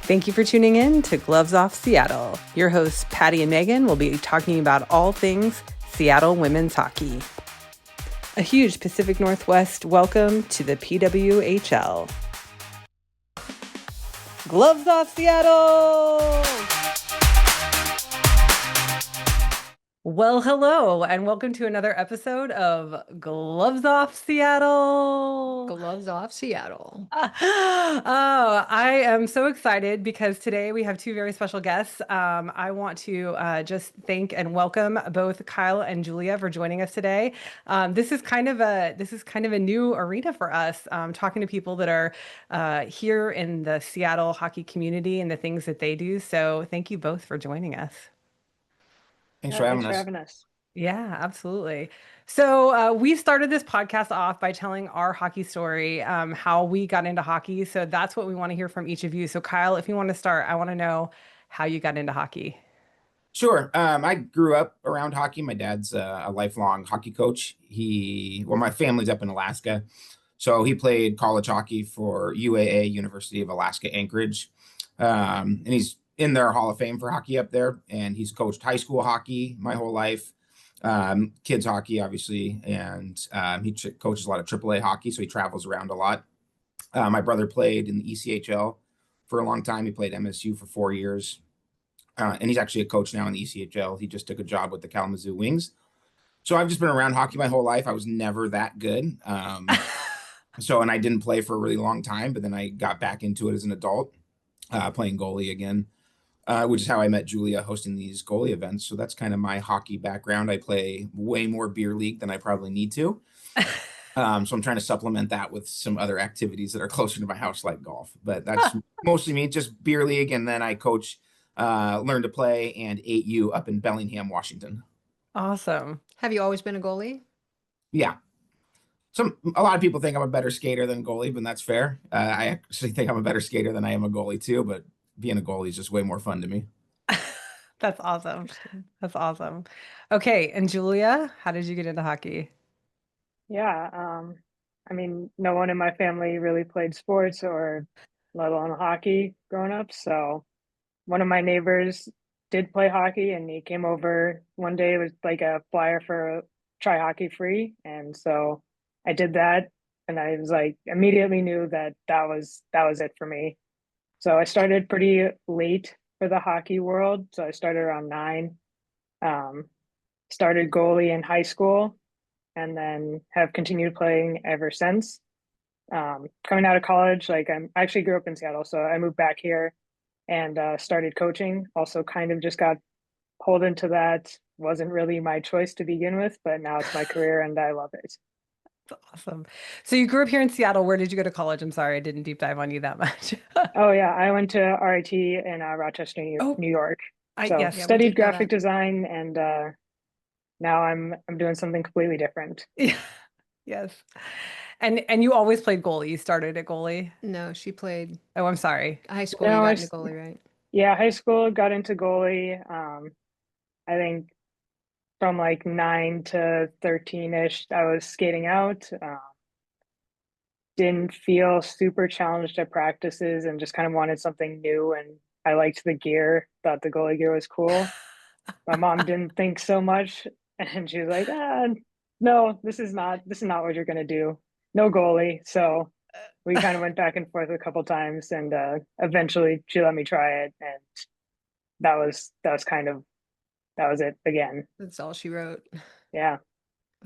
Thank you for tuning in to Gloves Off Seattle. Your hosts, Patti and Meagan, will be talking about all things Seattle women's hockey. A huge Pacific Northwest welcome to the PWHL. Gloves Off Seattle! Well, hello, and welcome to another episode of Gloves Off Seattle. Gloves Off Seattle. Oh, I am so excited because today we have two very special guests. I want to just thank and welcome both Kyle and Julia for joining us today. This is kind of a new arena for us, talking to people that are here in the Seattle hockey community and the things that they do. So thank you both for joining us. Thanks for having us. Yeah, absolutely. So we started this podcast off by telling our hockey story, how we got into hockey. So that's what we want to hear from each of you. So Kyle, if you want to start, I want to know how you got into hockey. Sure. I grew up around hockey. My dad's a lifelong hockey coach. My family's up in Alaska. So he played college hockey for UAA, University of Alaska Anchorage. And he's in their Hall of Fame for hockey up there. And he's coached high school hockey my whole life, kids hockey, obviously. And he coaches a lot of AAA hockey, so he travels around a lot. My brother played in the ECHL for a long time. He played MSU for 4 years. And he's actually a coach now in the ECHL. He just took a job with the Kalamazoo Wings. So I've just been around hockey my whole life. I was never that good. And I didn't play for a really long time, but then I got back into it as an adult, playing goalie again, which is how I met Julia hosting these goalie events. So that's kind of my hockey background. I play way more beer league than I probably need to. So I'm trying to supplement that with some other activities that are closer to my house, like golf. But that's mostly me, just beer league. And then I coach Learn to Play and 8U up in Bellingham, Washington. Awesome. Have you always been a goalie? Yeah. A lot of people think I'm a better skater than goalie, but that's fair. I actually think I'm a better skater than I am a goalie too, but being a goalie is just way more fun to me. That's awesome. That's awesome. Okay, and Julia, how did you get into hockey? Yeah, no one in my family really played sports or let alone hockey growing up. So one of my neighbors did play hockey and he came over one day. It was like a flyer for try hockey free. And so I did that and I was like immediately knew that was it for me. So I started pretty late for the hockey world. So I started around 9. Started goalie in high school and then have continued playing ever since. Coming out of college, I actually grew up in Seattle, so I moved back here and started coaching. Also kind of just got pulled into that. Wasn't really my choice to begin with, but now it's my career and I love it. That's awesome. So you grew up here in Seattle. Where did you go to college? I'm sorry, I didn't deep dive on you that much. Oh yeah, I went to RIT in Rochester, New York. Yes. Yeah, studied graphic design and now I'm doing something completely different. Yeah. Yes. And you always played goalie. You started at goalie? No, she played Oh, I'm sorry. high school. You got into goalie, right? Yeah, high school got into goalie. I think from like 9 to 13-ish, I was skating out. Didn't feel super challenged at practices and just kind of wanted something new. And I liked the gear, thought the goalie gear was cool. My mom didn't think so much, and she was like, no, this is not what you're gonna do. No goalie. So we kind of went back and forth a couple times, and eventually she let me try it, and that was it again. That's all she wrote. Yeah.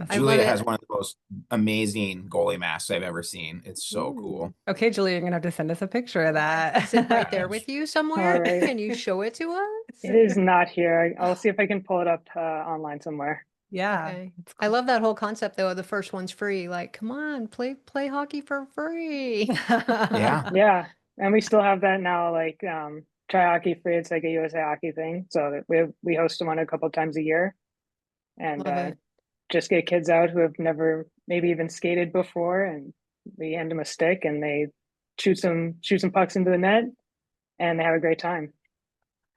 Julia has one of the most amazing goalie masks I've ever seen. It's so cool. Okay, Julia, you're gonna have to send us a picture of that. Is it right there with you somewhere? All right. Can you show it to us? It is not here. I'll see if I can pull it up online somewhere. Yeah. Okay. I love that whole concept though. The first one's free. Like, come on, play hockey for free. Yeah. Yeah. And we still have that now, like try hockey free. It's like a USA hockey thing. So we host them on a couple times a year. And just get kids out who have never maybe even skated before, and we hand them a stick and they shoot some pucks into the net and they have a great time.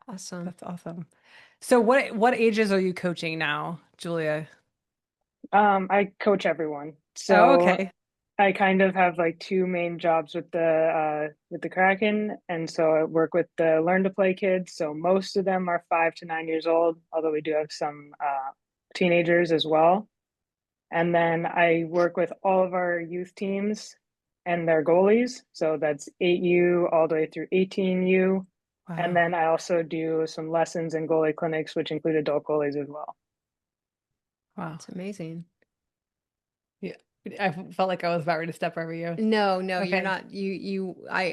Awesome. That's awesome. So what ages are you coaching now, Julia? I coach everyone. So okay. I kind of have like two main jobs with the Kraken, and so I work with the Learn to Play kids. So most of them are 5 to 9 years old, although we do have some teenagers as well. And then I work with all of our youth teams and their goalies. So that's 8U all the way through 18U. And Wow. then I also do some lessons and goalie clinics, which include adult goalies as well. Wow. It's amazing. Yeah. I felt like I was about ready to step over you. No, no, you're Okay. not.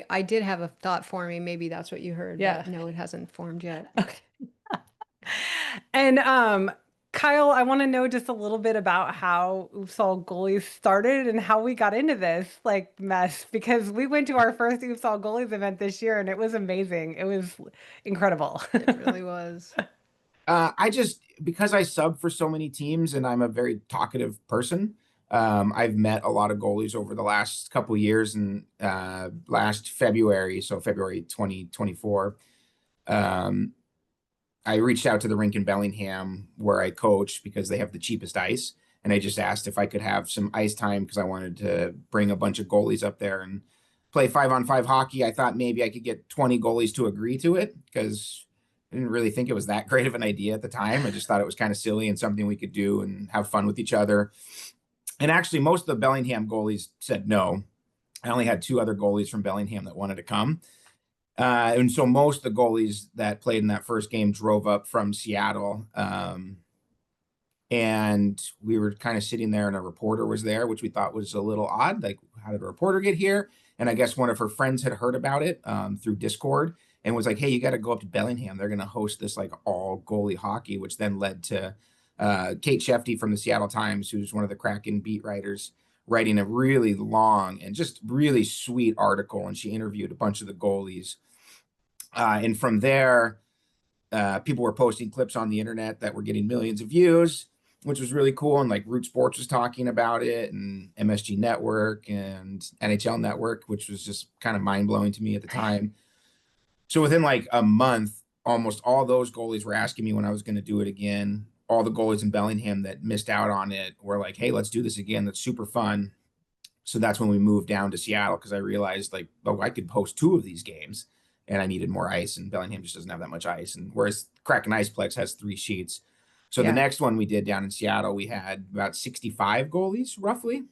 I did have a thought forming. Maybe that's what you heard, Yeah. but no, it hasn't formed yet. Okay. And Kyle, I want to know just a little bit about how Oops All Goalies started and how we got into this like mess, because we went to our first Oops All Goalies event this year and it was amazing. It was incredible. It really was. Because I sub for so many teams and I'm a very talkative person, I've met a lot of goalies over the last couple of years, and last February, so February 2024, I reached out to the rink in Bellingham where I coach because they have the cheapest ice. And I just asked if I could have some ice time because I wanted to bring a bunch of goalies up there and play 5-on-5 hockey. I thought maybe I could get 20 goalies to agree to it because I didn't really think it was that great of an idea at the time. I just thought it was kind of silly and something we could do and have fun with each other. And actually, most of the Bellingham goalies said no. I only had 2 other goalies from Bellingham that wanted to come. And so most of the goalies that played in that first game drove up from Seattle. And we were kind of sitting there and a reporter was there, which we thought was a little odd. Like, how did a reporter get here? And I guess one of her friends had heard about it through Discord and was like, hey, you got to go up to Bellingham. They're going to host this like all goalie hockey, which then led to Kate Shefty from the Seattle Times, who's one of the Kraken beat writers, writing a really long and just really sweet article. And she interviewed a bunch of the goalies. And from there, people were posting clips on the internet that were getting millions of views, which was really cool. And like Root Sports was talking about it, and MSG Network and NHL Network, which was just kind of mind blowing to me at the time. So within like a month, almost all those goalies were asking me when I was going to do it again. All the goalies in Bellingham that missed out on it were like, hey, let's do this again. That's super fun. So that's when we moved down to Seattle because I realized like, oh, I could host 2 of these games. And I needed more ice, and Bellingham just doesn't have that much ice. And whereas Kraken Iceplex has 3 sheets. So Yeah. the next one we did down in Seattle, we had about 65 goalies roughly.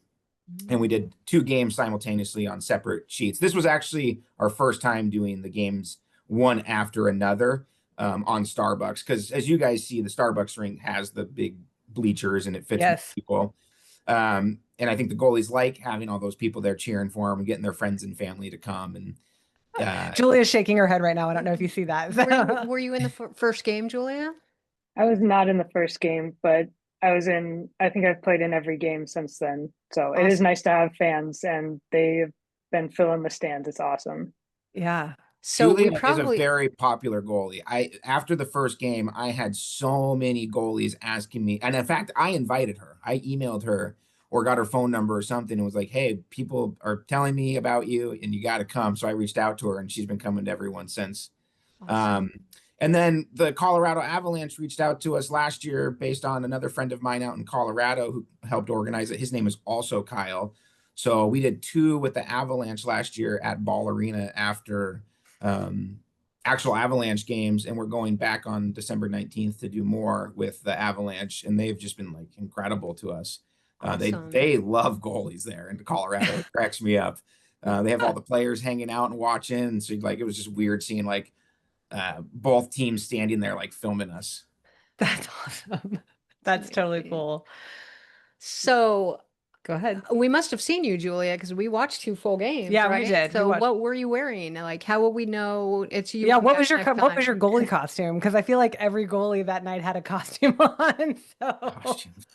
And we did 2 games simultaneously on separate sheets. This was actually our first time doing the games one after another on Starbucks. Because as you guys see, the Starbucks rink has the big bleachers and it fits Yes. people. And I think the goalies like having all those people there cheering for them and getting their friends and family to come. And Julia's shaking her head right now. I don't know if you see that. Were you in the first game, Julia? I was not in the first game, but I think I've played in every game since then. So it is Awesome. nice to have fans, and they've been filling the stands. It's awesome. Yeah. So we Julia is a probably very popular goalie. After the first game, I had so many goalies asking me, and in fact, I invited her. I emailed her or got her phone number or something and was like, "Hey, people are telling me about you, and you got to come." So I reached out to her, and she's been coming to everyone since. awesome. And then the Colorado Avalanche reached out to us last year based on another friend of mine out in Colorado who helped organize it. His name is also Kyle. So we did 2 with the Avalanche last year at Ball Arena after actual Avalanche games, and we're going back on December 19th to do more with the Avalanche, and they've just been like incredible to us. Awesome. They love goalies there in Colorado. It cracks me up. They have all the players hanging out and watching, and so like it was just weird seeing like both teams standing there like filming us. That's awesome. That's totally Amazing. cool. So Go ahead. we must have seen you, Julia, because we watched 2 full games, Yeah, we right? did. We So watched- what were you wearing? Like, how will we know it's you? Yeah, from what was your next what was time? your goalie costume? Because I feel like every goalie that night had a costume on. So Costumes.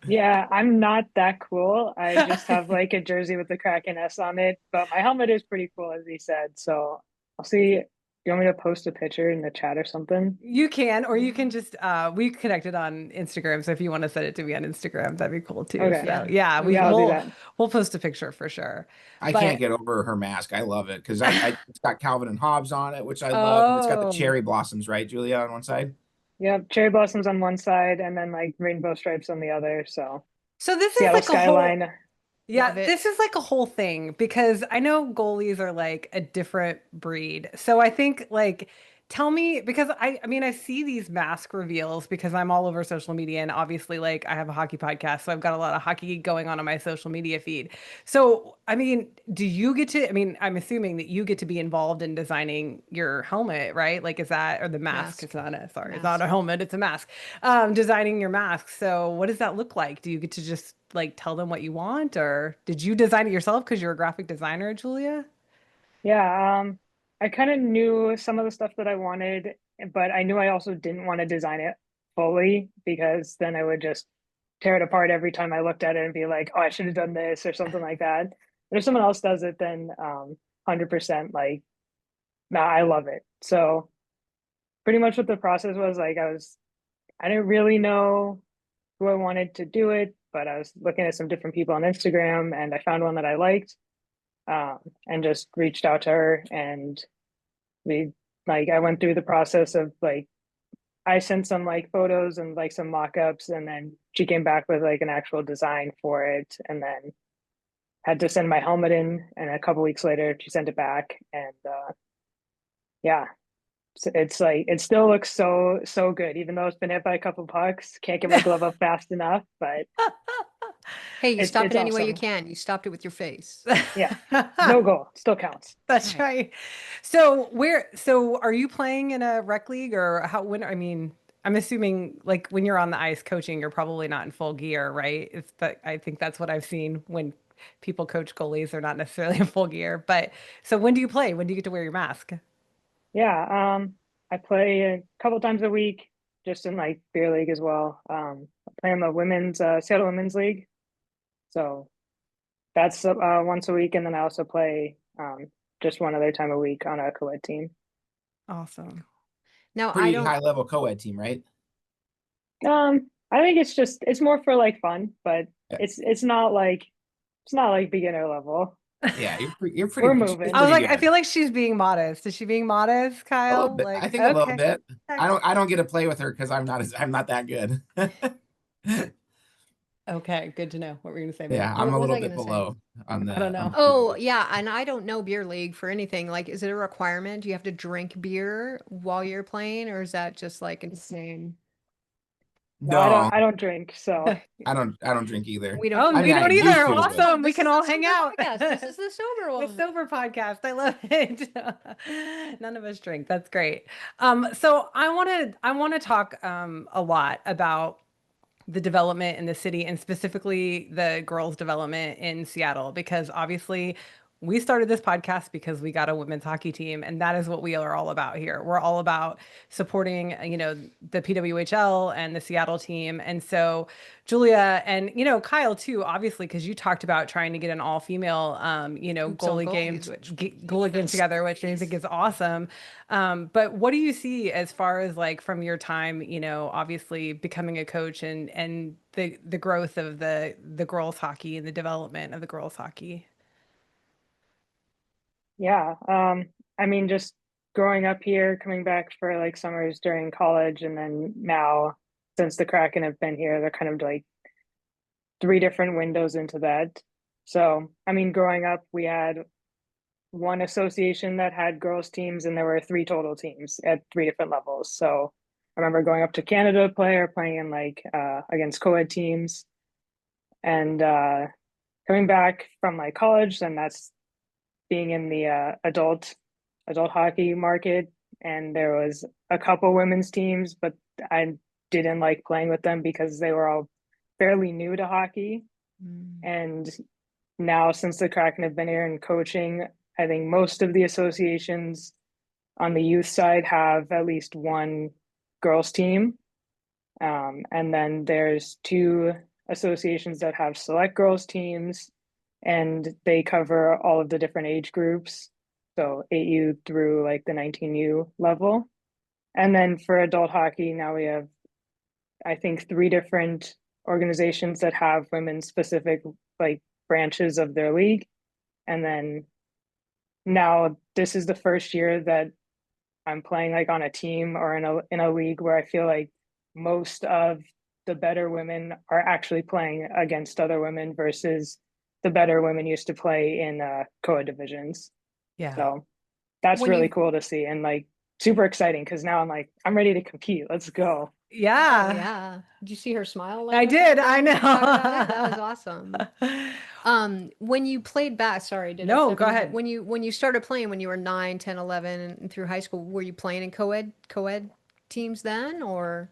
Yeah, I'm not that cool. I just have like a jersey with the Kraken S on it, but my helmet is pretty cool, as he said. So I'll see. You want me to post a picture in the chat or something? you can, or you can just we connected on Instagram. So if you want to send it to me on Instagram, that'd be cool too. Okay. So yeah, Okay. Yeah, I'll do that. we'll post a picture for sure. I But can't get over her mask. I love it because it's got Calvin and Hobbes on it, which I love. And it's got the oh, cherry blossoms, right, Julia, on one side? Yep, cherry blossoms on one side and then like rainbow stripes on the other. So so this is Seattle like a whole skyline. Yeah, Love it. this is like a whole thing because I know goalies are like a different breed. So I think like tell me because I mean I see these mask reveals because I'm all over social media and obviously like I have a hockey podcast, so I've got a lot of hockey going on my social media feed. So I mean, do you get to I mean, I'm assuming that you get to be involved in designing your helmet, right? Like is that or the mask? It's Mask. not a sorry, it's not Mask. a helmet, it's a mask. Designing your mask. So what does that look like? Do you get to just like tell them what you want, or did you design it yourself because you're a graphic designer, Julia? Yeah, I kind of knew some of the stuff that I wanted, but I knew I also didn't want to design it fully because then I would just tear it apart every time I looked at it and be like, oh, I should have done this or something like that. But if someone else does it, then 100% like, nah, I love it. So pretty much what the process was like, I didn't really know who I wanted to do it, but I was looking at some different people on Instagram and I found one that I liked, and just reached out to her and we like I went through the process of like I sent some like photos and like some mock-ups and then she came back with like an actual design for it and then had to send my helmet in and a couple weeks later she sent it back and yeah, it's like it still looks so good even though it's been hit by a couple pucks. Can't get my glove up fast enough, but Hey, you stop it's it any way you awesome. can. You stopped it with your face. Yeah, no goal still counts. That's Right. right. So are you playing in a rec league or how when I mean I'm assuming like when you're on the ice coaching, you're probably not in full gear, right? It's that I think that's what I've seen when people coach goalies, they're not necessarily in full gear. But so when do you play? When do you get to wear your mask? Yeah, I play a couple times a week, just in like beer league as well. I play in the women's Seattle Women's League, so that's once a week, and then I also play just one other time a week on a co-ed team. Awesome. Now, I Pretty don't, high level co-ed team, right? I think it's more for like fun, but Yeah, it's not like beginner level. yeah, you're We're she's I was moving. pretty like, I good. feel like she's being modest. Is she being modest, A little Kyle? bit. I Like, think a little okay. bit. Okay. I don't get to play with her because I'm not that good. Okay, good to know. What were you gonna say, babe? Yeah, I'm what a was little I bit gonna say? below on I don't the know. beer Oh, league. yeah, and I don't know beer league for anything. Like, is it a requirement? Do you have to drink beer while you're playing, or is that just like insane? No, No, I don't drink, so I don't drink either. We don't Oh, I we mean, I don't either. used either. to, but Awesome. We This can is all the hang sober out. podcast. This is the sober The one. sober podcast. I love it. None of us drink. That's great. So I want to talk a lot about the development in the city and specifically the girls' development in Seattle because obviously we started this podcast because we got a women's hockey team and that is what we are all about here. We're all about supporting, the PWHL and the Seattle team. And so Julia and Kyle too, obviously because you talked about trying to get an all-female Oops, all goalie game goalies, which goalie game together, which I think is awesome. But what do you see as far as like from your time, obviously becoming a coach and the growth of the girls hockey and the development of the girls hockey? yeah. I mean, just growing up here, coming back for like summers during college, and then now since the Kraken have been here, they're kind of like three different windows into that. So, I mean, growing up, we had one association that had girls teams, and there were three total teams at three different levels. So, I remember going up to Canada to play or playing in like against co-ed teams, and coming back from like college, and that's being in the adult hockey market, and there was a couple women's teams, but I didn't like playing with them because they were all fairly new to hockey. Mm. And now, since the Kraken have been here and coaching, I think most of the associations on the youth side have at least one girls team. And then there's two associations that have select girls teams, and they cover all of the different age groups. So 8U through like the 19U level. And then for adult hockey, now we have, I think, three different organizations that have women specific like branches of their league. And then now this is the first year that I'm playing like on a team or in a league where I feel like most of the better women are actually playing against other women versus the better women used to play in co-ed divisions. Yeah. So that's When really you cool to see, and like super exciting because now I'm like, I'm ready to compete. Let's go. Oh, Yeah. yeah. Did you see her smile like I this did. I when she talked about it? That was know. awesome. When you played sorry, did I No, step go in? ahead. When you started playing when you were 9, 10, 11, and through high school, were you playing in co-ed teams then, or?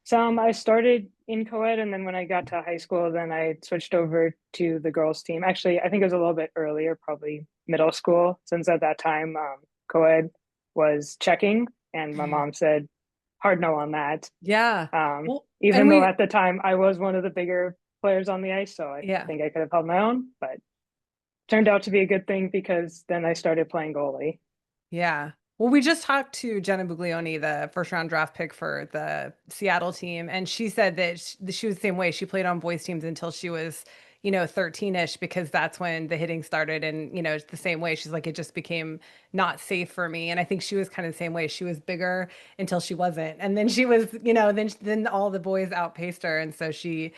So I started in co-ed, and then when I got to high school, then I switched over to the girls team. Actually, I think it was a little bit earlier, probably middle school, since at that time co-ed was checking, and my Mhm. mom said hard no on that. Yeah. Well, and Even though we, at the time I was one of the bigger players on the ice, so I yeah. think I could have held my own, but turned out to be a good thing because then I started playing goalie. Yeah. Well, we just talked to Jenna Buglioni, the first round draft pick for the Seattle team, and she said that she was the same way. She played on boys teams until she was, 13-ish, because that's when the hitting started. And, it's the same way. She's like, it just became not safe for me. And I think she was kind of the same way. She was bigger until she wasn't. And then she was, then all the boys outpaced her. And so she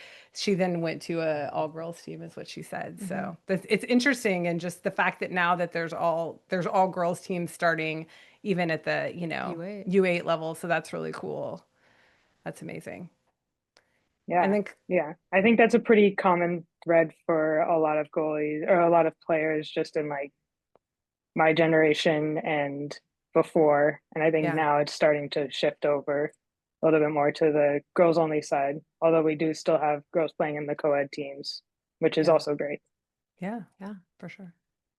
then went to a all girls team is what she said. Mhm. So it's interesting. And just the fact that now that there's all girls teams starting even at the, U8. U8 level. So that's really cool. That's amazing. And Yeah. then, Yeah. I think that's a pretty common thread for a lot of goalies or a lot of players just in like my generation and before. And I think yeah, now it's starting to shift over a little bit more to the girls only side, although we do still have girls playing in the co-ed teams, which is yeah, also great. yeah, Yeah. for sure.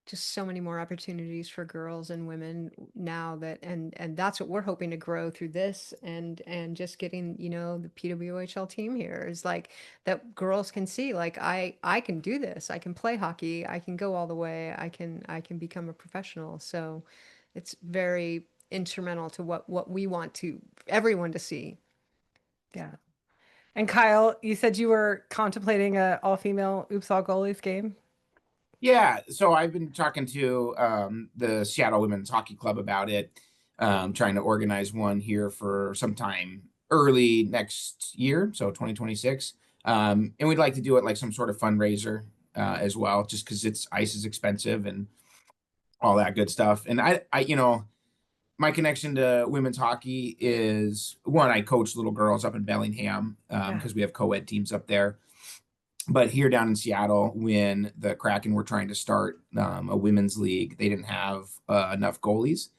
Just so many more opportunities for girls and women now that and that's what we're hoping to grow through this and just getting the PWHL team here is like that girls can see like I can do this, I can play hockey, I can go all the way, I can become a professional. So it's very instrumental to what we want to everyone to see. Yeah. And Kyle, you said you were contemplating a all-female Oops All Goalies game. Yeah, so I've been talking to the Seattle Women's Hockey Club about it, trying to organize one here for sometime early next year, so 2026. And we'd like to do it like some sort of fundraiser as well, just because ice is expensive and all that good stuff. And my connection to women's hockey is one, I coach little girls up in Bellingham Yeah. because we have co-ed teams up there. But here down in Seattle, when the Kraken were trying to start a women's league, they didn't have enough goalies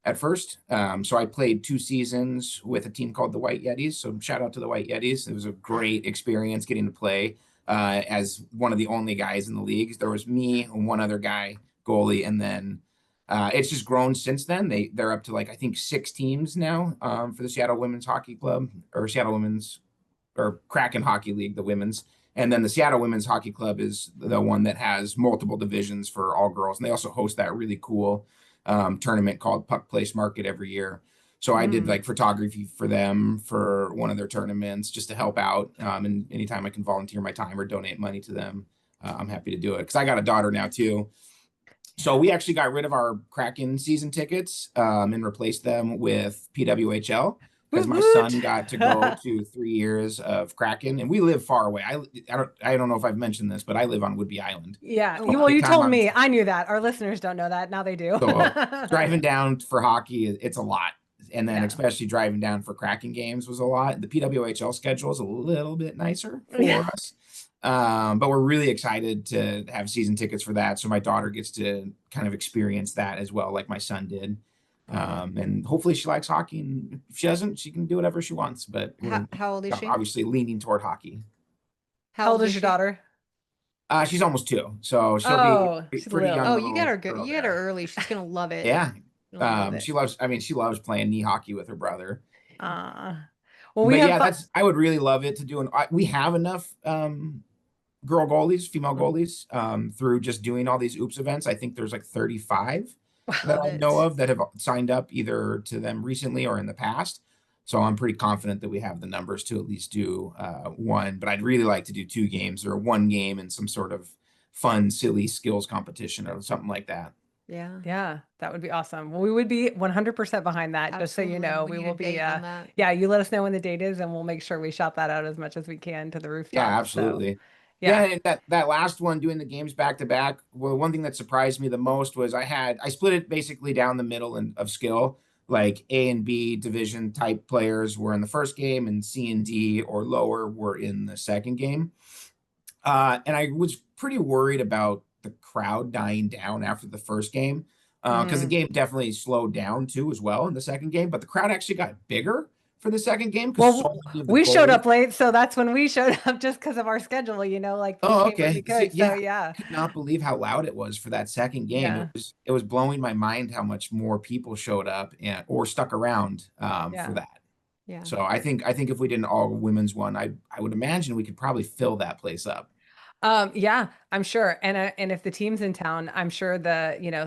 at first. So I played 2 seasons with a team called the White Yetis. So shout out to the White Yetis. It was a great experience getting to play as one of the only guys in the league. There was me and one other guy, goalie, and then it's just grown since then. They're up to like I think 6 teams now for the Seattle Women's Hockey Club or Seattle Women's or Kraken Hockey League, the women's. And then the Seattle Women's Hockey Club is the one that has multiple divisions for all girls. And they also host that really cool tournament called Puck Place Market every year. So I did Mm. like photography for them for one of their tournaments just to help out. And anytime I can volunteer my time or donate money to them, I'm happy to do it. Because I got a daughter now too. So we actually got rid of our Kraken season tickets and replaced them with PWHL because Woot my son woot. got to go to 3 years of Kraken, and we live far away. I don't know if I've mentioned this, but I live on Whidbey Island. Yeah. Oh So Well, wow. you anytime told I'm me. I knew that. Our listeners don't know that. Now they do. so driving down for hockey, it's a lot, and then Yeah. especially driving down for Kraken games was a lot. The PWHL schedule is a little bit nicer for Yeah. us. But we're really excited to have season tickets for that. So my daughter gets to kind of experience that as well, like my son did. And hopefully she likes hockey. And if she doesn't, she can do whatever she wants. But we're How old is she? obviously leaning toward hockey. How How old old is is your she? daughter? She's almost 2, so she'll be Oh, a she's pretty little. young Oh, you got little her good. girl You got her there. early. She's gonna love it. Yeah. Gonna love it. She loves playing knee hockey with her brother. Uh, well, we But have yeah, I would really love it to do we have enough girl goalies, female goalies, through just doing all these oops events. I think there's like 35 that Love I know it. of that have signed up either to them recently or in the past. So I'm pretty confident that we have the numbers to at least do one, but I'd really like to do 2 games or one game and some sort of fun, silly skills competition or something like that. Yeah. Yeah, that would be awesome. Well, we would be 100% behind that, just so you Absolutely. know. We We need a will be, date on that. yeah, you let us know when the date is and we'll make sure we shout that out as much as we can to the Yeah, rooftops. So, absolutely. Yeah, Yeah. and that last one doing the games back to back, well, one thing that surprised me the most was I split it basically down the middle of skill. Like A and B division type players were in the first game, and C and D or lower were in the second game. And I was pretty worried about the crowd dying down after the first game, because the Mm. game definitely slowed down too as well in the second game. But the crowd actually got bigger for the second game because so Well, many of the we showed goalies. up late, so that's when we showed up just because of our schedule, like we Oh, came when we okay. See, could. So yeah, yeah. I could not believe how loud it was for that second game. Yeah. It was blowing my mind how much more people showed up and or stuck around for Yeah. that. Yeah. So I think if we did an all women's one, I would imagine we could probably fill that place up. Yeah, I'm sure. And if the team's in town, I'm sure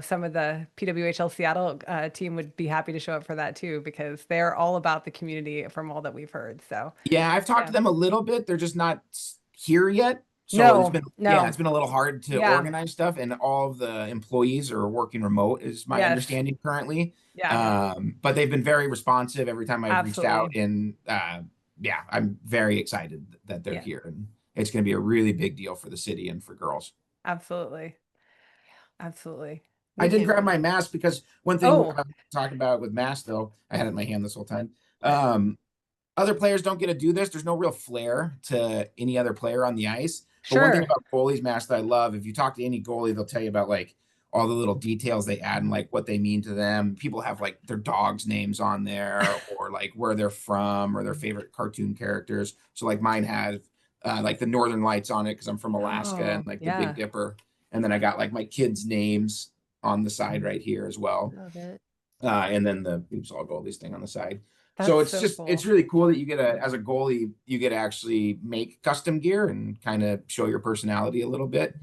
some of the PWHL Seattle team would be happy to show up for that too, because they're all about the community from all that we've heard. So, Yeah, I've talked to yeah. them a little bit. They're just not here yet. So No, it's no. been a little hard to Yeah. organize stuff, and all of the employees are working remote, is my Yes. understanding currently. Yeah, But they've been very responsive every time I've reached out, absolutely. and yeah, I'm very excited that they're Yeah, here, and it's going to be a really big deal for the city and for girls. absolutely. Absolutely. I We did can't grab wait. my mask because one thing Oh, I'm talking about with masks, though, I had it in my hand this whole time. Other players don't get to do this. There's no real flair to any other player on the ice. But one thing sure. about goalies masks that I love, if you talk to any goalie, they'll tell you about like all the little details they add and like what they mean to them. People have like their dogs' names on there or like where they're from or their favorite cartoon characters. So like mine had like the Northern Lights on it because I'm from Alaska and Oh, like the Big yeah. Dipper. And then I got like my kids' names on the side right here as well. Love it. And then the oops, All Goalies thing on the side. So That's so it's cool. really cool that you get as a goalie, you get to actually make custom gear and kind of show your personality a little bit.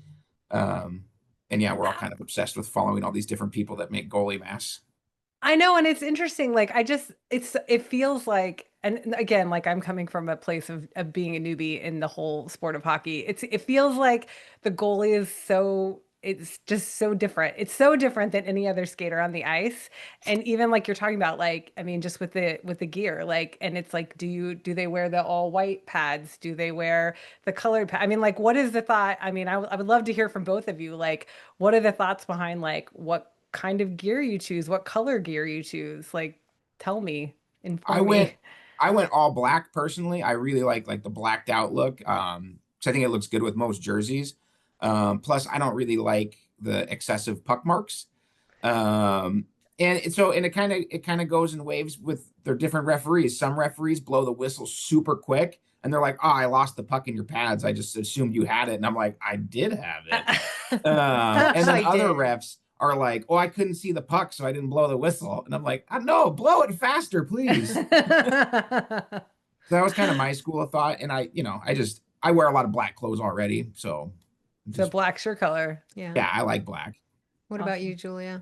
Um, and yeah, we're all kind of obsessed with following all these different people that make goalie masks. I know, and it's interesting. Like, it feels like, and again, like I'm coming from a place of being a newbie in the whole sport of hockey. It feels like the goalie it's just so different. It's so different than any other skater on the ice. And even like you're talking about, like, I mean, just with the gear, like, and it's like, do they wear the all white pads? Do they wear the colored pad? I mean, like, what is the thought? I mean, I would love to hear from both of you. Like, what are the thoughts behind like what kind of gear you choose, what color gear you choose. Like, tell me, I inform went me. I went all black personally. I really like the blacked out look. So I think it looks good with most jerseys. Plus I don't really like the excessive puck marks. Um, and it kind of goes in waves with their different referees. Some referees blow the whistle super quick and they're like, "Oh, I lost the puck in your pads. I just assumed you had it." And I'm like, "I did have it." And then I other did. refs are like, "Oh, I couldn't see the puck, so I didn't blow the whistle." And I'm like, "No, blow it faster, please." So that was kind of my school of thought. And I wear a lot of black clothes already, so So just black's your color. Yeah. yeah, I like black. What about you, Awesome. Julia?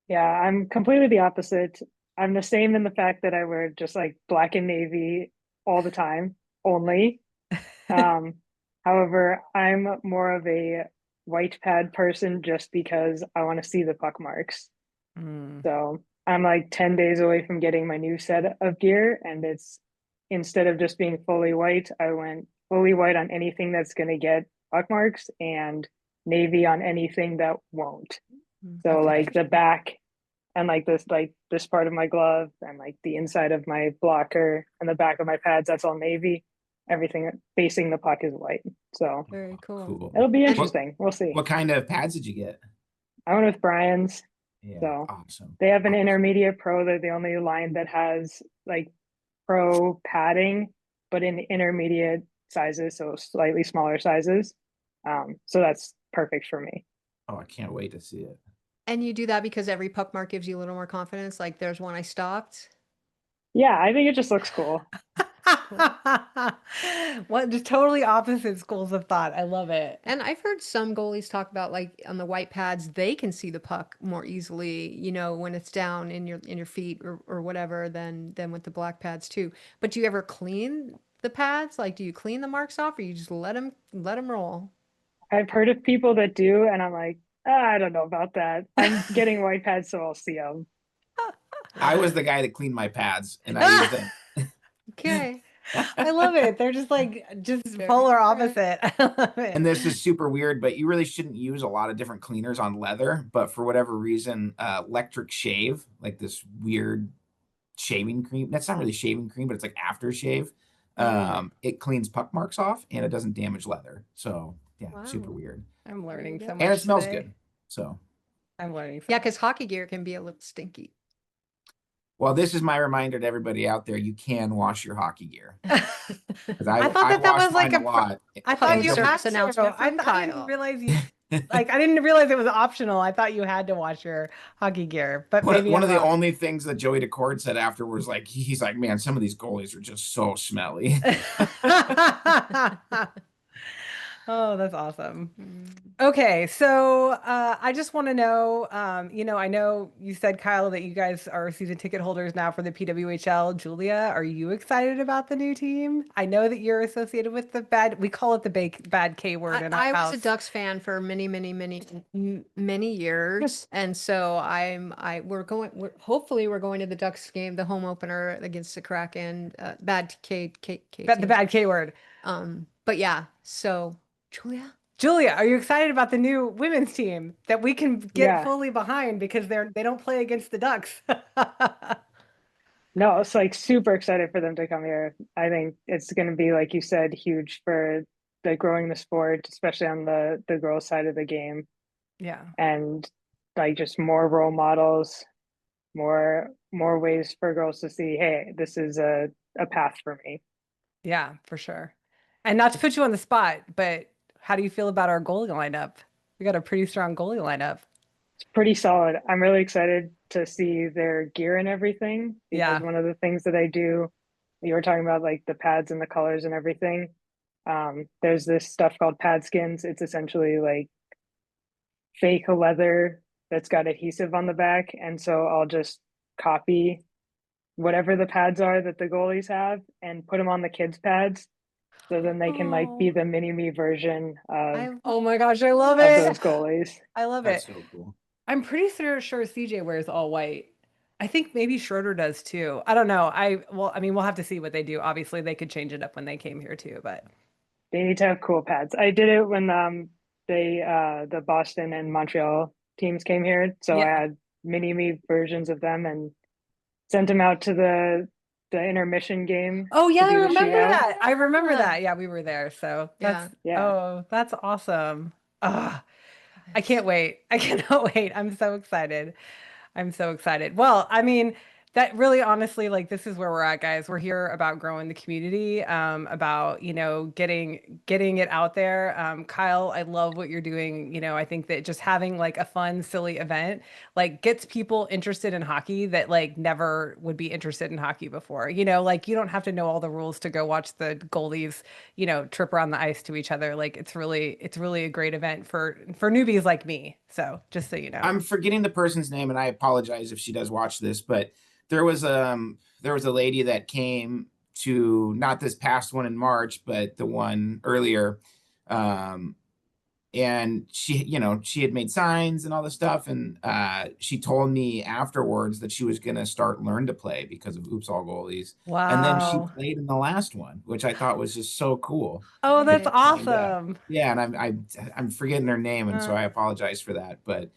Yeah, I'm completely the opposite. I'm the same in the fact that I wear just like black and navy all the time, only. Um, However, I'm more of a white pad person just because I want to see the puck marks. Mm. So I'm like 10 days away from getting my new set of gear, and it's instead of just being fully white, I went fully white on anything that's going to get puck marks and navy on anything that won't. So Okay. like the back and like this part of my glove and like the inside of my blocker and the back of my pads, that's all navy. Everything facing the puck is white. So Very cool. Cool. it'll be And What interesting. We'll see. what kind of pads did you get? I went with Brian's. Yeah, So awesome. they have an Awesome. intermediate pro. They're the only line that has like pro padding, but in intermediate sizes, so slightly smaller sizes. So that's perfect for me. Oh, I can't wait to see it. you do that because every puck mark gives you a little more confidence. Like there's one I stopped. Yeah, I think it just looks cool. Cool. What just totally opposite schools of thought. I love it. And I've heard some goalies talk about like on the white pads, they can see the puck more easily, when it's down in your feet or whatever than with the black pads too. But do you ever clean the pads? Like do you clean the marks off or you just let them roll? I've heard of people that do, and I'm like, I don't know about that. I'm getting white pads, so I'll see them. I was the guy that cleaned my pads, and I used them. Okay. I love it. They're just Very polar different. opposite. I love And it. this is super weird, but you really shouldn't use a lot of different cleaners on leather. But for whatever reason, electric shave, like this weird shaving cream. That's not really shaving cream, but it's like aftershave. It cleans puck marks off and it doesn't damage leather. So yeah, super Wow. weird. I'm There you learning go. so And it much smells today. good. So I'm learning so Yeah, much. because hockey gear can be a little stinky. well, this is my reminder to everybody out there, you can wash your hockey gear. Because I thought I that wash was like mine a lot. I thought Public you had service to. announcement I from didn't Kyle. realize you I didn't realize it was optional. I thought you had to wash your hockey gear, but maybe One I'm of the wrong. only things that Joey Decord said afterwards, like he's like, man, some of these goalies are just so smelly. Oh, that's awesome. Mm. Okay, so I just want to know, I know you said, Kyle, that you guys are season ticket holders now for the PWHL. Julia, are you excited about the new team? I know that you're associated with we call it the bad K word in our I was a house. Ducks fan for many years, and so hopefully we're going to the Ducks game, the home opener against the Kraken, bad K The team. bad K word. But yeah, so Julia. Julia, are you excited about the new women's team that we can get Yeah. fully behind because they don't play against the Ducks? No, it's like super excited for them to come here. I think it's going to be, like you said, huge for the growing the sport, especially on the girls side of the game, Yeah. and like just more role models, more ways for girls to see, hey, this is a path for me. Yeah, for sure. And not to put you on the spot, but how do you feel about our goalie lineup? We got a pretty strong goalie lineup. It's pretty solid. I'm really excited to see their gear and everything because Yeah. one of the things that I do, you were talking about like the pads and the colors and everything. There's this stuff called pad skins. It's essentially like fake leather that's got adhesive on the back. And so I'll just copy whatever the pads are that the goalies have and put them on the kids' pads. So then they can like be Oh, the mini me version oh my gosh, I love of it. those goalies. I love That's it. so cool. I'm pretty sure CJ wears all white. I think maybe Schroeder does too. I don't know. I mean, we'll have to see what they do. Obviously, they could change it up when they came here too, but They need to have cool pads. I did it when the Boston and Montreal teams came here. So I yeah. had mini me versions of them and sent them out to the intermission game Oh yeah, to I do the remember shootout. that. I remember Yeah. that. Yeah, we were there. So Yeah. Yeah. that's awesome. Ah, I Nice. can't wait. I cannot wait. I'm so excited. I'm so excited. Well, I mean, that really honestly, like this is where we're at, guys. We're here about growing the community, about, getting it out there. Kyle, I love what you're doing. I think that just having like a fun, silly event, like gets people interested in hockey that like never would be interested in hockey before. Like you don't have to know all the rules to go watch the goalies, trip around the ice to each other. Like it's really a great event for newbies like me. So just so you know. I'm forgetting the person's name, and I apologize if she does watch this, but there was a lady that came to not this past one in March, but the one earlier. Um, and she had made signs and all this stuff, and she told me afterwards that she was gonna start learn to play because of Oops All Goalies. And then she Wow. played in the last one, which I thought was just so cool. Oh, that's Nice. And awesome. yeah, and I'm forgetting her name, and so I Uh, apologize for that. But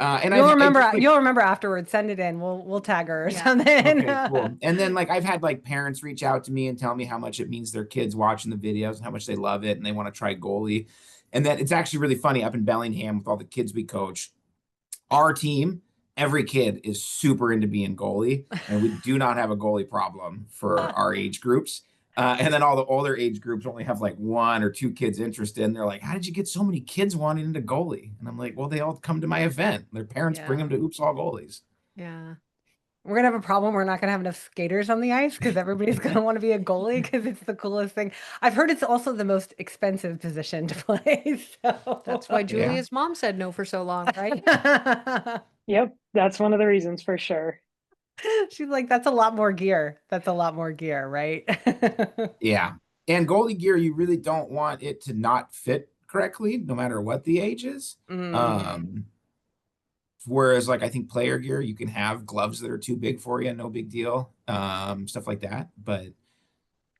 and you'll I remember just like you'll remember afterwards. Send it in. We'll tag her or Yeah. something. okay, cool. And then like I've had like parents reach out to me and tell me how much it means their kids watching the videos and how much they love it and they want to try goalie. And that it's actually really funny up in Bellingham with all the kids we coach. Our team, every kid is super into being goalie, and we do not have a goalie problem for our age groups. And then all the older age groups only have like one or two kids interested. And they're like, "How did you get so many kids wanting into goalie?" And I'm like, "Well, they all come to my event. Their parents bring Yeah. them to Oops All Goalies." Yeah. We're gonna have a problem. We're not gonna have enough skaters on the ice because everybody's gonna want to be a goalie because it's the coolest thing. I've heard it's also the most expensive position to play. That's why So Yeah. Julia's mom said no for so long, right? Yep. That's one of the reasons for sure. she's like, that's a lot more gear. That's a lot more gear, right? Yeah. And goalie gear, you really don't want it to not fit correctly, no matter what the age is. Mm, Um, Whereas like I think player gear, you can have gloves that are too big for you, no big deal. Stuff like that. But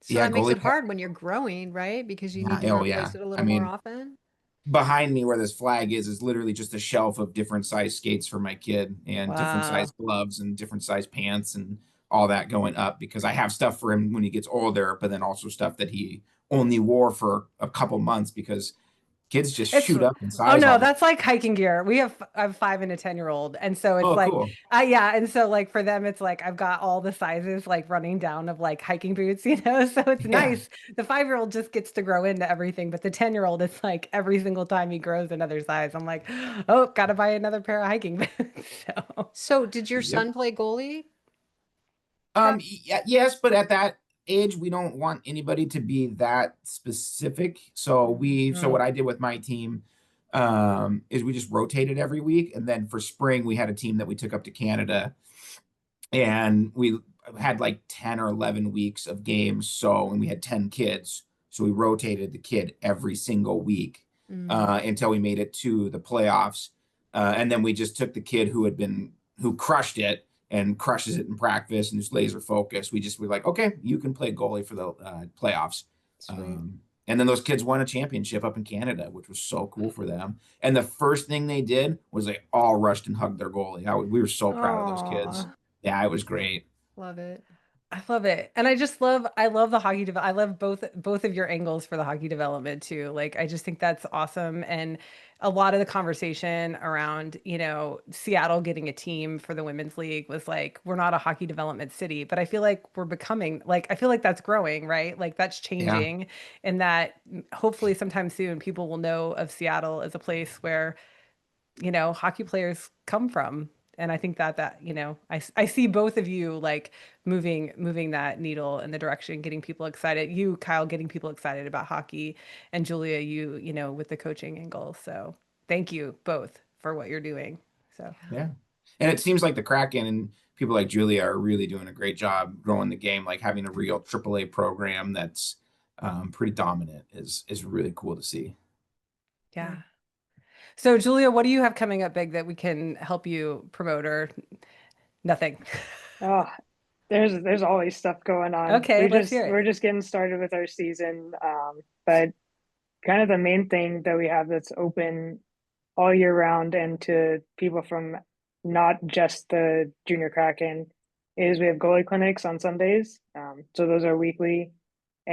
So Yeah, that makes goalie. it hard when you're growing, right? Because you need Yeah, to oh replace yeah. it a I little more mean, often. behind me where this flag is literally just a shelf of different size skates for my kid and different size Wow. gloves and different size pants and all that going up because I have stuff for him when he gets older, but then also stuff that he only wore for a couple months because kids just It's shoot up in oh size no, all the time. that's like hiking gear. I have 5 and a 10-year-old, and so it's Oh, like cool. yeah, and so like for them, it's like I've got all the sizes like running down of like hiking boots, you know. So it's Yeah. nice. The 5-year-old just gets to grow into everything, but the 10-year-old, it's like every single time he grows another size, I'm like, oh, gotta buy another pair of hiking boots. So So did your Yep. son play goalie? Kyle? Yes, but at that age, we don't want anybody to be that specific. So mm, what I did with my team, is we just rotated every week. And then for spring, we had a team that we took up to Canada and we had like 10 or 11 weeks of games. So, and we had 10 kids. So we rotated the kid every single week, Mm, until we made it to the playoffs. And then we just took the kid who crushed it and crushes it in practice and is laser focused. We were like, okay, you can play goalie for the playoffs. sweet. And then those kids won a championship up in Canada, which was so cool for them. And the first thing they did was they all rushed and hugged their goalie. We were so proud of those kids. oh. Yeah, it was great. Love it. I love it. And I love the I love both of your angles for the hockey development too. Like I just think that's awesome. And a lot of the conversation around, Seattle getting a team for the women's league was like, we're not a hockey development city, but I feel like we're becoming like I feel like that's growing, right? Like that's Yeah. changing and that hopefully sometime soon people will know of Seattle as a place where hockey players come from. And I think I see both of you like moving that needle in the direction, getting people excited. You, Kyle, getting people excited about hockey, and Julia, with the coaching angle. So thank you both for what you're doing. So Yeah. And it seems like the Kraken and people like Julia are really doing a great job growing the game, like having a real AAA program that's pretty dominant is really cool to see. Yeah. yeah. So Julia, what do you have coming up big that we can help you promote or nothing? Oh, there's always stuff going on. Okay, let's hear We're it. just getting started with our season. But kind of the main thing that we have that's open all year round and to people from not just the Junior Kraken is we have goalie clinics on Sundays. So those are weekly.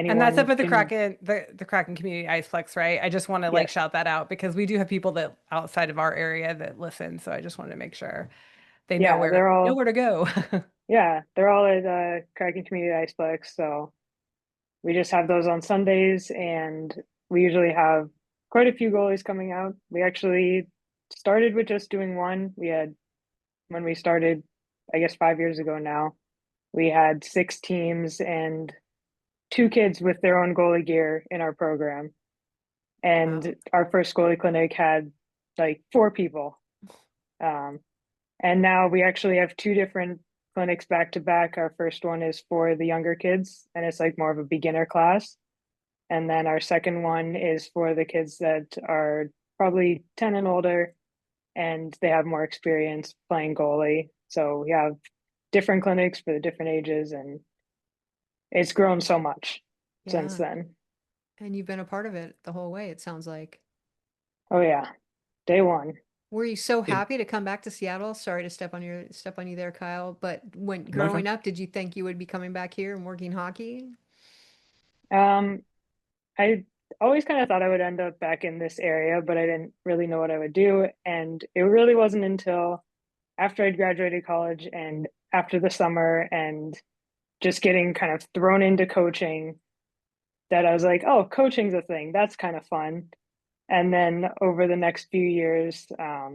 And that's up Anyone at the can, Kraken, the Kraken Community Iceplex, right? I just want to like yes, shout that out because we do have people that outside of our area that listen. So I just wanted to make sure they know yeah, where to go. they're all at Kraken Community Iceplex. So we just have those on Sundays, and we usually have quite a few goalies coming out. We actually started with just doing one. We had when we started, I guess 5 years ago now, we had 6 teams and 2 kids with their own goalie gear in our program. Wow. And our first goalie clinic had like 4 people. Um, and now we actually have 2 different clinics back to back. Our first one is for the younger kids, and it's like more of a beginner class. And then our second one is for the kids that are probably 10 and older and they have more experience playing goalie. So we have different clinics for the different ages, and it's grown so much since Yeah. then. And you've been a part of it the whole way, it sounds like. Oh, yeah. Day one. Were you so It, happy to come back to Seattle? Sorry to step on you there, Kyle. But when no, growing up, did you think you would be coming back here and working hockey? Um, I always kind of thought I would end up back in this area, but I didn't really know what I would do. And it really wasn't until after I'd graduated college and after the summer and just getting kind of thrown into coaching that I was like, oh, coaching's a thing. That's kind of fun. And then over the next few years, I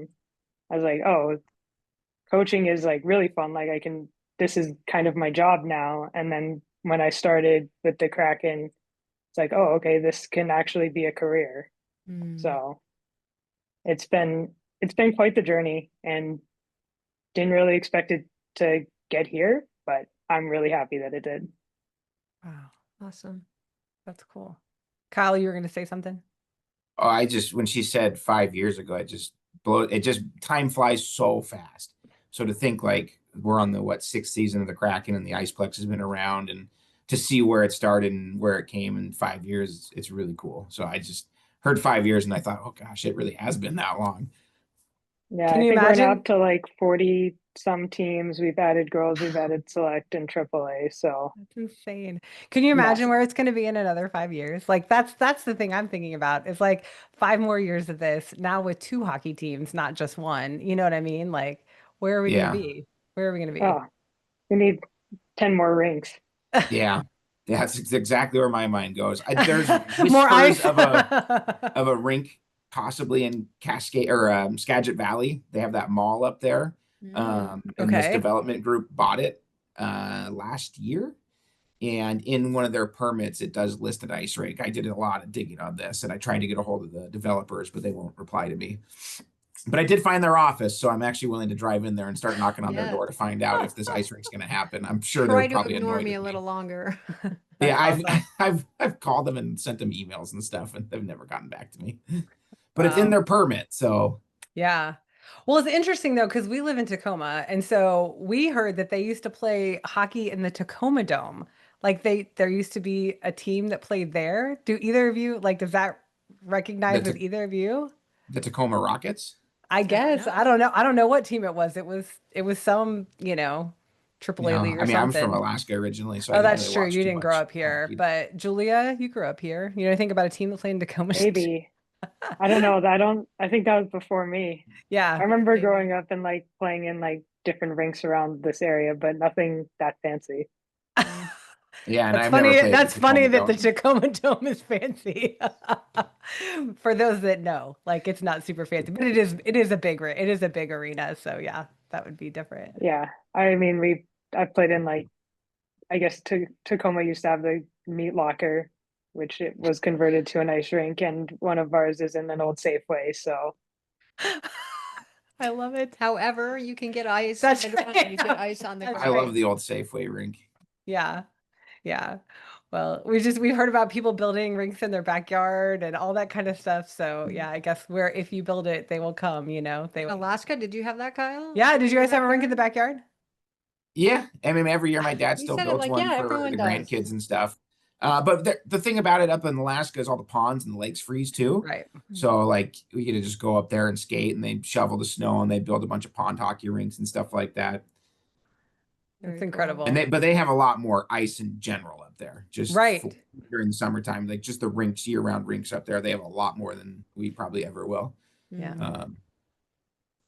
was like, oh, coaching is like really fun. Like this is kind of my job now. And then when I started with the Kraken, it's like, oh, okay, this can actually be a career. Mm, So it's been quite the journey and didn't really expect it to get here, but I'm really happy that it did. Wow. awesome. That's cool. Kyle, you were going to say something? oh, when she said 5 years ago, it just time flies so fast. So to think like we're on the 6th season of the Kraken and the Iceplex has been around and to see where it started and where it came in 5 years, it's really cool. So I just heard 5 years and I thought, oh gosh, it really has been that long. Yeah, Can I you think we're now imagine? up to like 40 some teams. We've added girls, we've added select and AAA. So That's insane. Can you imagine massive. where it's going to be in another 5 years? Like that's the thing I'm thinking about. It's like 5 more years of this now with two hockey teams, not just one. You know what I mean? Like, where are we going to Yeah. be? Where are we going to be? Oh, we need 10 more rinks. Yeah. That's exactly where my mind goes. There's More whispers ice. of a rink possibly in Cascade or Skagit Valley. They have that mall up there. And this Okay. development group bought it last year. And in one of their permits, it does list an ice rink. I did a lot of digging on this, and I tried to get a hold of the developers, but they won't reply to me. But I did find their office, so I'm actually willing to drive in there and start knocking on their Yeah. door to find out if this ice rink's going to happen. I'm sure they're Try to probably ignore annoyed me with a me. little longer. Yeah, That's awesome. I've called them and sent them emails and stuff, and they've never gotten back to me. But it's in Wow. their permit, so Yeah. Well, it's interesting though, because we live in Tacoma, and so we heard that they used to play hockey in the Tacoma Dome. Like there used to be a team that played there. Do either of you like does that recognize with the either of you? the Tacoma Rockets. I I don't guess. I know. don't know. I don't know what team it was. It was some, AAA No, league I or mean I'm from something. Alaska originally, so I Oh, didn't really that's true. watch You too didn't grow much up here. hockey. But Julia, you grew up here. You know anything about a team that played in Tacoma? Maybe. I don't know. I think that was before me. I Yeah. remember Maybe. growing up and like playing in like different rinks around this area, but nothing that fancy. Mm. Yeah, and That's I've never funny. played at the That's funny Tacoma that the Dome. Tacoma Dome is fancy. For those that know, like it's not super fancy, but it is a big arena. So yeah, that would be different. Yeah. I mean, I've played in like, I guess Tacoma used to have the meat locker, which it was converted to an ice rink, and one of ours is in an old Safeway. So I love it. However, you can get ice That's right around, you get right. ice on the That's I ground. love right. the old Safeway rink. Yeah. Yeah. Well, we've heard about people building rinks in their backyard and all that kind of stuff. So yeah, I guess where if you build it, they will come, they will. Alaska, did you have that, Kyle? Yeah, In did you your guys have a rink in the backyard? backyard? Yeah, I mean, every year my dad You still said it builds like, one yeah, for everyone the does. grandkids and stuff. But the thing about it up in Alaska is all the ponds and the lakes freeze too. Right. So like we get to just go up there and skate, and they shovel the snow and they build a bunch of pond hockey rinks and stuff like that. That's Very cool. And incredible. they have a lot more ice in general up there, just Right. for, during the summertime, like just the rinks, year-round rinks up there. They have a lot more than we probably ever will. Yeah. Mm. Um,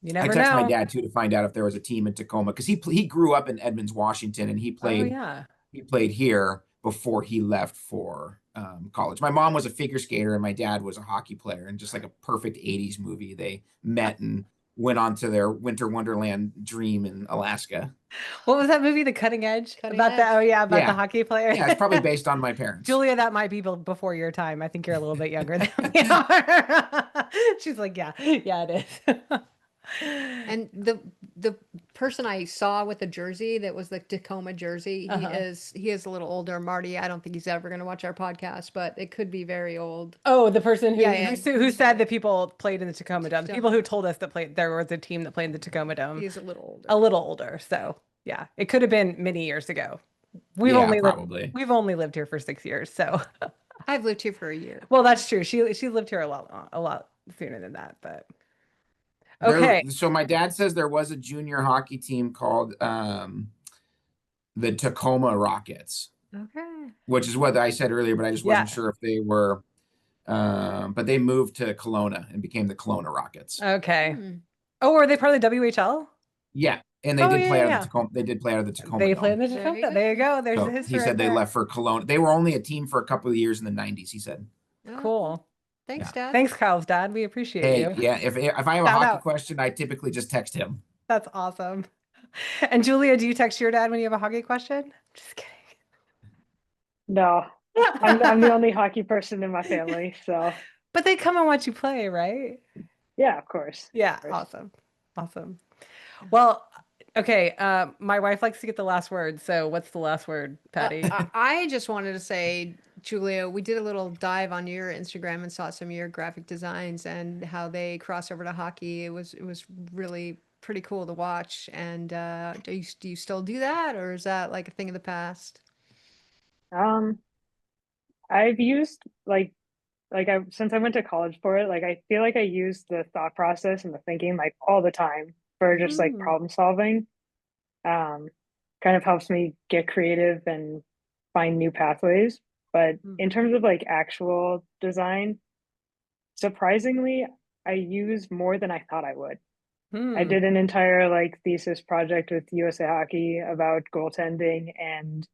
You I never text my know. dad too to find out if there was a team in Tacoma because he grew up in Edmonds, Washington, and Oh yeah. he played here before he left for college. My mom was a figure skater and my dad was a hockey player, and just like a perfect 80s movie, they met and went on to their winter wonderland dream in Alaska. What was that movie, The Cutting Edge? Cutting About the edge. oh yeah, about the Yeah. hockey player. Yeah, it's probably based on my parents. Julia, that might be before your time. I think you're a little bit younger than we are. She's like, yeah, yeah, it is. And the person I saw with the jersey that was the Tacoma jersey, Uh-huh. he is a little older. Marty, I don't think he's ever going to watch our podcast, but it could be very old. Oh, the person Yeah, yeah. who said that people played in the Tacoma Dome. The So people who told us that there was a team that played in the Tacoma Dome he's a little older. a little older. So yeah, it could have been many years ago. We've Yeah, only lived probably. we've only lived here for 6 years. So I've lived here for a year. well, that's true. She lived here a lot sooner than that. But okay, So my dad says there was a junior hockey team called the Tacoma Rockets, Okay. which is what I said earlier, but I just yeah, wasn't sure if they were. But they moved to Kelowna and became the Kelowna Rockets. okay. Hmm. Oh, are they part of the WHL? Yeah, and they Oh did yeah, play out of the yeah. Tacoma. They did play out of the Tacoma They play in Dome. the There you Tacoma. There you go. go. There's the So he history right said they there. left for Kelowna. They were only a team for a couple of years in the '90s. He said. Oh, Cool. thanks, Yeah. Dad. Thanks, Kyle's dad. We appreciate Hey, you. yeah. If I have a Shout hockey out. question, I typically just text him. That's awesome. And Julia, do you text your dad when you have a hockey question? Just kidding. no, I'm the only hockey person in my family. So But they come and watch you play, right? yeah, of course. Yeah, Of course. awesome. Awesome. Well, okay, my wife likes to get the last word. So what's the last word, Patty? I just wanted to say, Julia, we did a little dive on your Instagram and saw some of your graphic designs and how they cross over to hockey. It was really pretty cool to watch. And do you still do that, or is that like a thing of the past? Um, I've used since I went to college for it, like I feel like I use the thought process and the thinking like all the time for just like Mm. problem solving. Um, Kind of helps me get creative and find new pathways. But in Mhm. terms of like actual design, surprisingly, I use more than I thought I would. I Hmm. did an entire like thesis project with USA Hockey about goaltending, and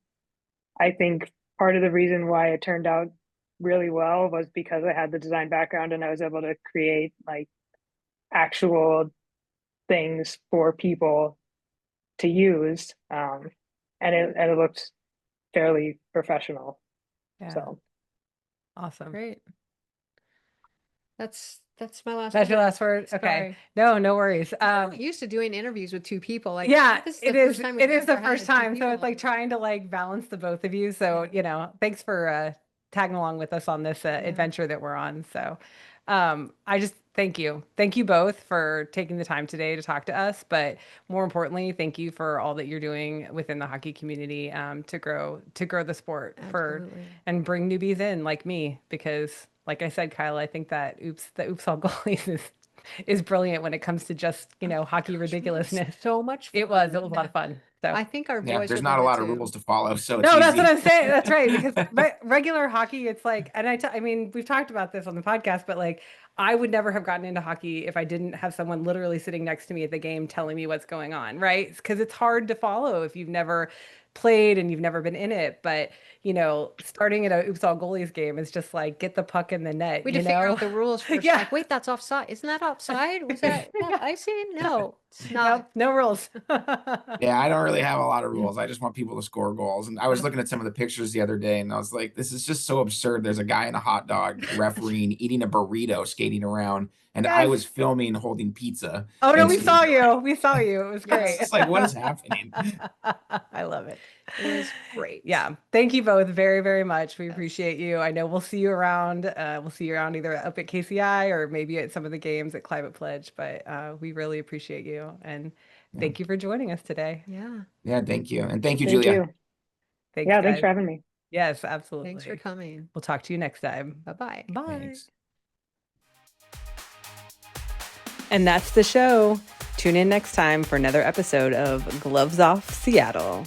I think part of the reason why it turned out really well was because I had the design background and I was able to create like actual things for people to use. And it looked fairly professional. Yeah. So Awesome. Great. That's my last That's your word. last word? Okay. Sorry. No worries. I'm used to doing interviews with two people. Like, Yeah, this is it the is. first time we've It is the ever first had two time. So people it's like on. trying to like balance the both of you. So, thanks for tagging along with us on this Yeah. adventure that we're on. So, I just thank you. Thank you both for taking the time today to talk to us. But more importantly, thank you for all that you're doing within the hockey community to grow the sport Absolutely. and bring newbies in like me. Because like I said, Kyle, I think that the oops all goalies is brilliant when it comes to just, hockey Gosh, we had ridiculously. so much It was. It fun. was a lot of fun. So, I think our Yeah, boys there's would not love a it lot of too. rules to follow, so it's no, that's what easy. I'm saying. That's right. Because regular hockey, it's like, and I mean, we've talked about this on the podcast, but like, I would never have gotten into hockey if I didn't have someone literally sitting next to me at the game telling me what's going on, right? Because it's hard to follow if you've never played and you've never been in it. But, starting at a Oops All Goalies game is just like, get the puck in the net, We had to figure out the rules first. Yeah. Like, wait, that's offside. Isn't that offside? Was that Yeah. icing? No, it's Nope, not. no rules. Yeah, I don't really have a lot of rules. I just want people to score goals. And I was looking at some of the pictures the other day and I was like, this is just so absurd. There's a guy in a hot dog refereeing, eating a burrito, skating around, and I Yes. was filming holding pizza Oh no, and we skating saw around. you. We saw you. It was It's great. Yes, just like, what is happening? I love it. it was great. Yeah. Thank you both very, very much. We Yes. appreciate you. I know we'll see you around. We'll see you around either up at KCI or maybe at some of the games at Climate Pledge, but we really appreciate you and Yeah. thank you for joining us today. Yeah. Yeah, thank you. And thank you, thank Julia. you. Thanks, Yeah, thanks guys. for having me. Yes, Thanks for absolutely. coming. We'll talk to you next time. Bye-bye. Bye. Thanks. And that's the show. Tune in next time for another episode of Gloves Off Seattle.